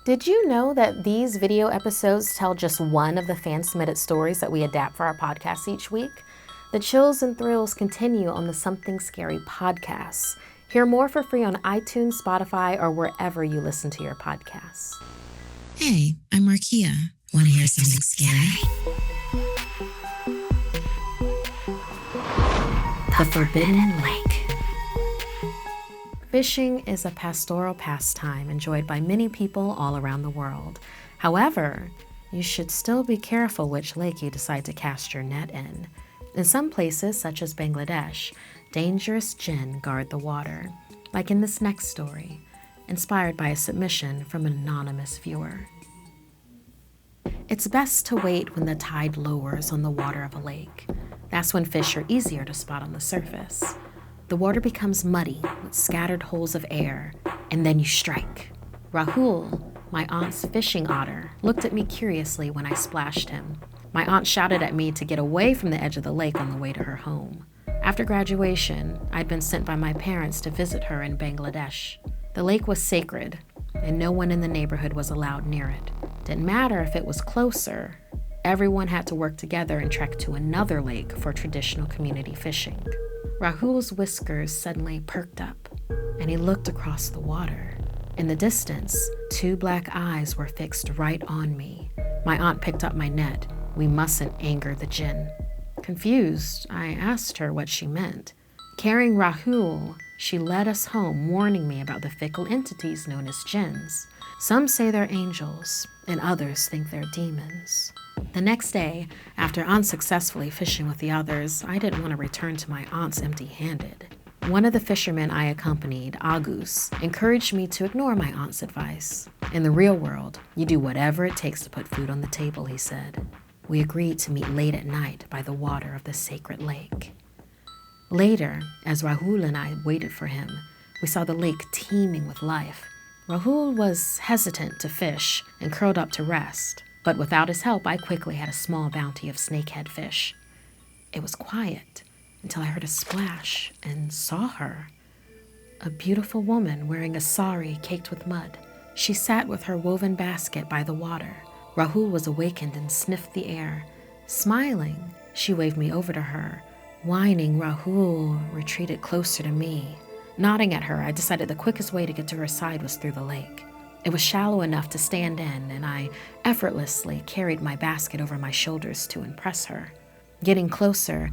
Did you know that these video episodes tell just one of the fan-submitted stories that we adapt for our podcast each week? The chills and thrills continue on the Something Scary podcast. Hear more for free on iTunes, Spotify, or wherever you listen to your podcasts. Hey, I'm Markeia. Want to hear something scary? The Forbidden Lake. Fishing is a pastoral pastime enjoyed by many people all around the world. However, you should still be careful which lake you decide to cast your net in. In some places, such as Bangladesh, dangerous jinn guard the water, like in this next story, inspired by a submission from an anonymous viewer. It's best to wait when the tide lowers on the water of a lake. That's when fish are easier to spot on the surface. The water becomes muddy with scattered holes of air, and then you strike. Rahul, my aunt's fishing otter, looked at me curiously when I splashed him. My aunt shouted at me to get away from the edge of the lake on the way to her home. After graduation, I'd been sent by my parents to visit her in Bangladesh. The lake was sacred, and no one in the neighborhood was allowed near it. Didn't matter if it was closer. Everyone had to work together and trek to another lake for traditional community fishing. Rahul's whiskers suddenly perked up, and he looked across the water. In the distance, two black eyes were fixed right on me. My aunt picked up my net. We mustn't anger the jinn. Confused, I asked her what she meant. Carrying Rahul, she led us home, warning me about the fickle entities known as jinns. Some say they're angels, and others think they're demons. The next day, after unsuccessfully fishing with the others, I didn't want to return to my aunt's empty-handed. One of the fishermen I accompanied, Agus, encouraged me to ignore my aunt's advice. In the real world, you do whatever it takes to put food on the table, he said. We agreed to meet late at night by the water of the sacred lake. Later, as Rahul and I waited for him, we saw the lake teeming with life. Rahul was hesitant to fish and curled up to rest. But without his help, I quickly had a small bounty of snakehead fish. It was quiet until I heard a splash and saw her. A beautiful woman wearing a sari caked with mud. She sat with her woven basket by the water. Rahul was awakened and sniffed the air. Smiling, she waved me over to her. Whining, Rahul retreated closer to me. Nodding at her, I decided the quickest way to get to her side was through the lake. It was shallow enough to stand in, and I effortlessly carried my basket over my shoulders to impress her. Getting closer,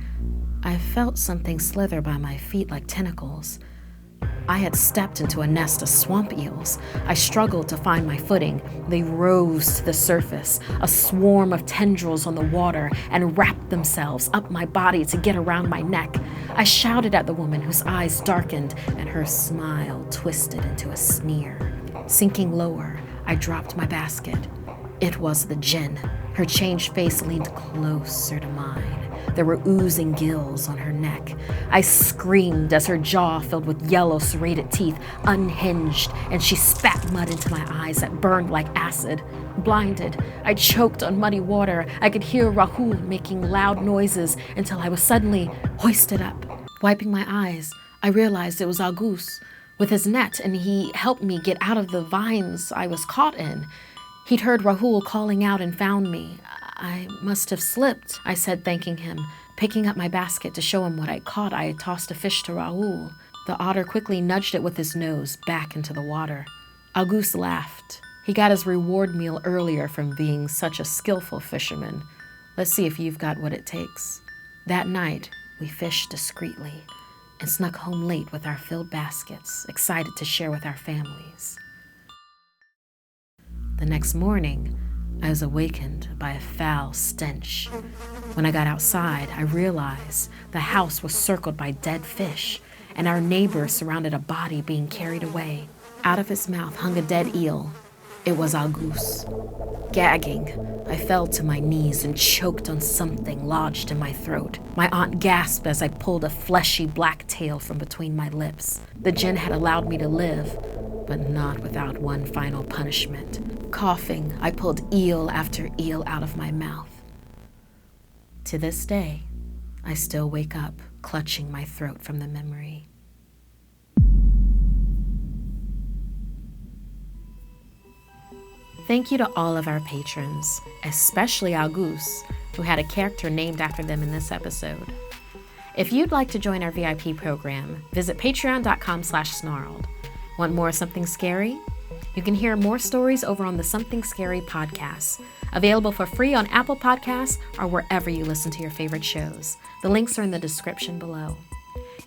I felt something slither by my feet like tentacles. I had stepped into a nest of swamp eels. I struggled to find my footing. They rose to the surface, a swarm of tendrils on the water, and wrapped themselves up my body to get around my neck. I shouted at the woman whose eyes darkened, and her smile twisted into a sneer. Sinking lower, I dropped my basket. It was the jinn. Her changed face leaned closer to mine. There were oozing gills on her neck. I screamed as her jaw, filled with yellow serrated teeth, unhinged, and she spat mud into my eyes that burned like acid. Blinded, I choked on muddy water. I could hear Rahul making loud noises until I was suddenly hoisted up. Wiping my eyes, I realized it was Agus with his net, and he helped me get out of the vines I was caught in. He'd heard Rahul calling out and found me. I must have slipped, I said, thanking him. Picking up my basket to show him what I'd caught, I tossed a fish to Rahul. The otter quickly nudged it with his nose back into the water. Agus laughed. He got his reward meal earlier from being such a skillful fisherman. Let's see if you've got what it takes. That night, we fished discreetly and snuck home late with our filled baskets, excited to share with our families. The next morning, I was awakened by a foul stench. When I got outside, I realized the house was circled by dead fish, and our neighbor surrounded a body being carried away. Out of his mouth hung a dead eel. It was Agus. Gagging, I fell to my knees and choked on something lodged in my throat. My aunt gasped as I pulled a fleshy black tail from between my lips. The jinn had allowed me to live, but not without one final punishment. Coughing, I pulled eel after eel out of my mouth. To this day, I still wake up clutching my throat from the memory. Thank you to all of our patrons, especially Auguste, who had a character named after them in this episode. If you'd like to join our VIP program, visit patreon.com/snarled. Want more Something Scary? You can hear more stories over on the Something Scary podcast, available for free on Apple Podcasts or wherever you listen to your favorite shows. The links are in the description below.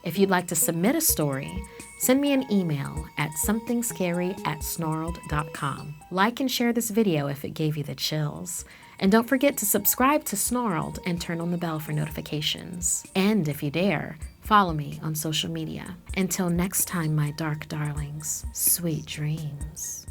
If you'd like to submit a story, send me an email at somethingscary@snarled.com. Like and share this video if it gave you the chills. And don't forget to subscribe to Snarled and turn on the bell for notifications. And if you dare, follow me on social media. Until next time, my dark darlings, sweet dreams.